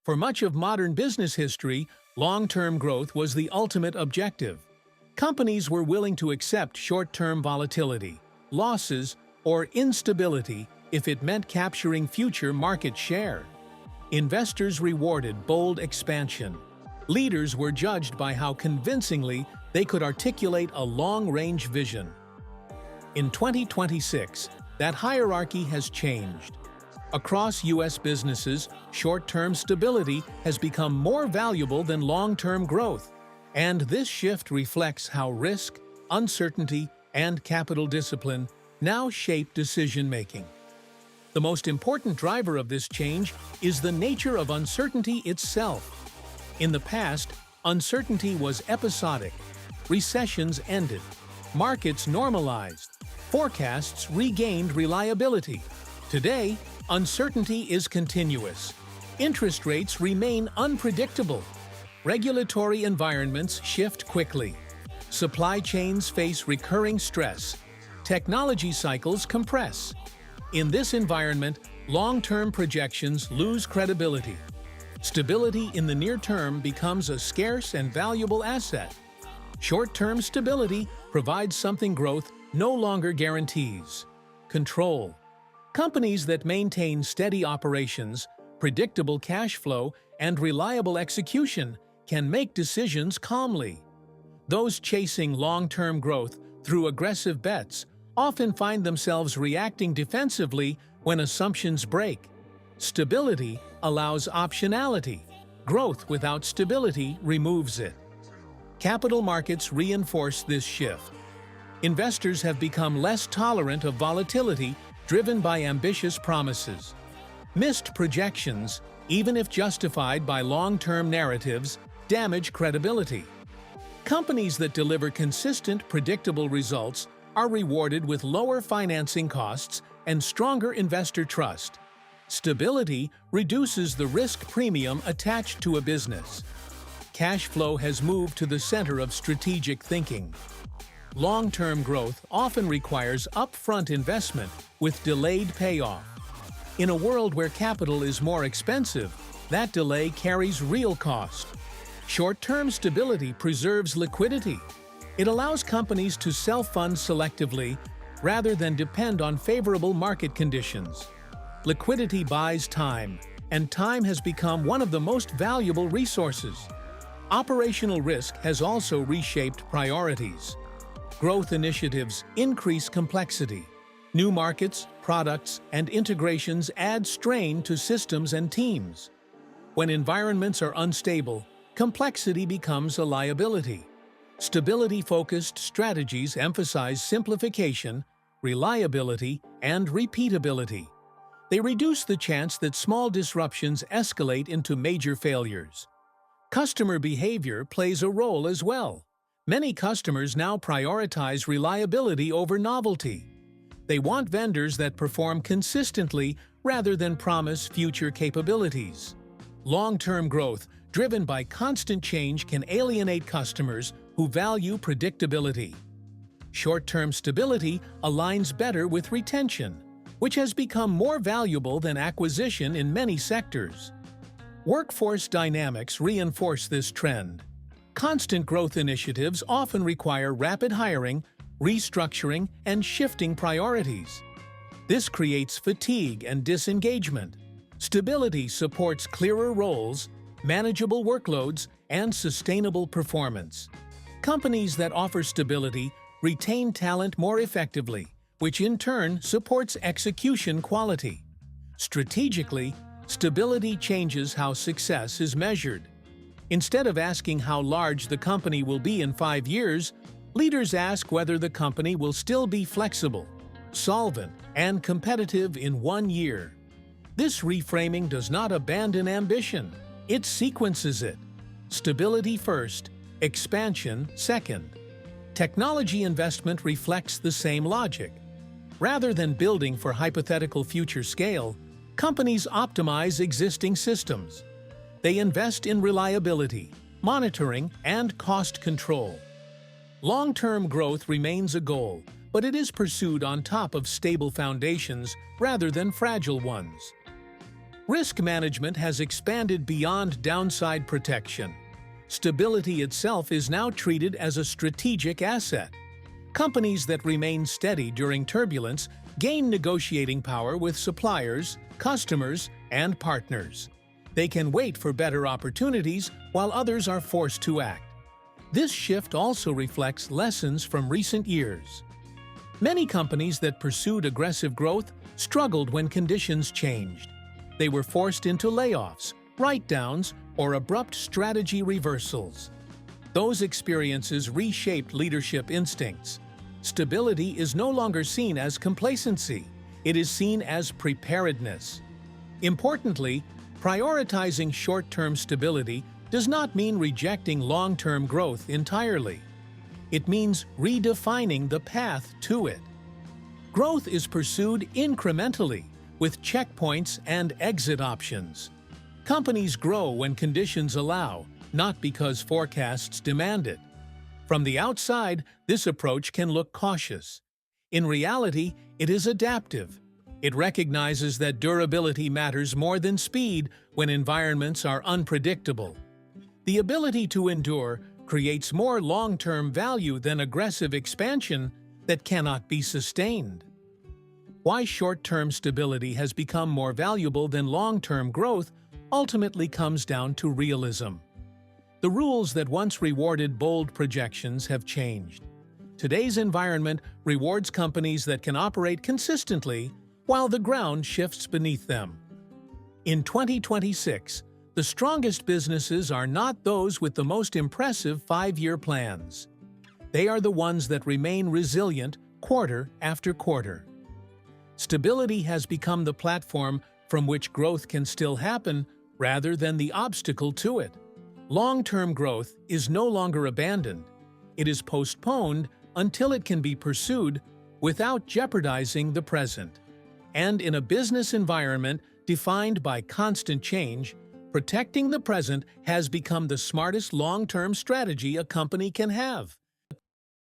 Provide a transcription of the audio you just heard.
For much of modern business history, long-term growth was the ultimate objective. Companies were willing to accept short-term volatility, losses, or instability if it meant capturing future market share. Investors rewarded bold expansion. Leaders were judged by how convincingly they could articulate a long-range vision. In 2026, that hierarchy has changed. Across U.S. businesses, short-term stability has become more valuable than long-term growth, and this shift reflects how risk, uncertainty, and capital discipline now shape decision-making. The most important driver of this change is the nature of uncertainty itself. In the past, uncertainty was episodic. Recessions ended. Markets normalized. Forecasts regained reliability. Today, uncertainty is continuous. Interest rates remain unpredictable. Regulatory environments shift quickly. Supply chains face recurring stress. Technology cycles compress. In this environment, long-term projections lose credibility. Stability in the near term becomes a scarce and valuable asset. Short-term stability provides something growth no longer guarantees: control. Companies that maintain steady operations, predictable cash flow, and reliable execution can make decisions calmly. Those chasing long-term growth through aggressive bets often find themselves reacting defensively when assumptions break. Stability allows optionality. Growth without stability removes it. Capital markets reinforce this shift. Investors have become less tolerant of volatility driven by ambitious promises. Missed projections, even if justified by long-term narratives, damage credibility. Companies that deliver consistent, predictable results are rewarded with lower financing costs and stronger investor trust. Stability reduces the risk premium attached to a business. Cash flow has moved to the center of strategic thinking. Long-term growth often requires upfront investment with delayed payoff. In a world where capital is more expensive, that delay carries real cost. Short-term stability preserves liquidity. It allows companies to self-fund selectively rather than depend on favorable market conditions. Liquidity buys time, and time has become one of the most valuable resources. Operational risk has also reshaped priorities. Growth initiatives increase complexity. New markets, products, and integrations add strain to systems and teams. When environments are unstable, complexity becomes a liability. Stability-focused strategies emphasize simplification, reliability, and repeatability. They reduce the chance that small disruptions escalate into major failures. Customer behavior plays a role as well. Many customers now prioritize reliability over novelty. They want vendors that perform consistently rather than promise future capabilities. Long-term growth, driven by constant change, can alienate customers who value predictability. Short-term stability aligns better with retention, which has become more valuable than acquisition in many sectors. Workforce dynamics reinforce this trend. Constant growth initiatives often require rapid hiring, restructuring, and shifting priorities. This creates fatigue and disengagement. Stability supports clearer roles, manageable workloads, and sustainable performance. Companies that offer stability retain talent more effectively, which in turn supports execution quality. Strategically, stability changes how success is measured. Instead of asking how large the company will be in 5 years, leaders ask whether the company will still be flexible, solvent, and competitive in 1 year. This reframing does not abandon ambition, it sequences it. Stability first, expansion second. Technology investment reflects the same logic. Rather than building for hypothetical future scale, companies optimize existing systems. They invest in reliability, monitoring, and cost control. Long-term growth remains a goal, but it is pursued on top of stable foundations rather than fragile ones. Risk management has expanded beyond downside protection. Stability itself is now treated as a strategic asset. Companies that remain steady during turbulence gain negotiating power with suppliers, customers, and partners. They can wait for better opportunities while others are forced to act. This shift also reflects lessons from recent years. Many companies that pursued aggressive growth struggled when conditions changed. They were forced into layoffs, write-downs, or abrupt strategy reversals. Those experiences reshaped leadership instincts. Stability is no longer seen as complacency. It is seen as preparedness. Importantly, prioritizing short-term stability does not mean rejecting long-term growth entirely. It means redefining the path to it. Growth is pursued incrementally, with checkpoints and exit options. Companies grow when conditions allow, not because forecasts demand it. From the outside, this approach can look cautious. In reality, it is adaptive. It recognizes that durability matters more than speed when environments are unpredictable. The ability to endure creates more long-term value than aggressive expansion that cannot be sustained. Why short-term stability has become more valuable than long-term growth ultimately comes down to realism. The rules that once rewarded bold projections have changed. Today's environment rewards companies that can operate consistently while the ground shifts beneath them. In 2026, the strongest businesses are not those with the most impressive 5-year plans. They are the ones that remain resilient quarter after quarter. Stability has become the platform from which growth can still happen rather than the obstacle to it. Long-term growth is no longer abandoned. It is postponed until it can be pursued without jeopardizing the present. And in a business environment defined by constant change, protecting the present has become the smartest long-term strategy a company can have.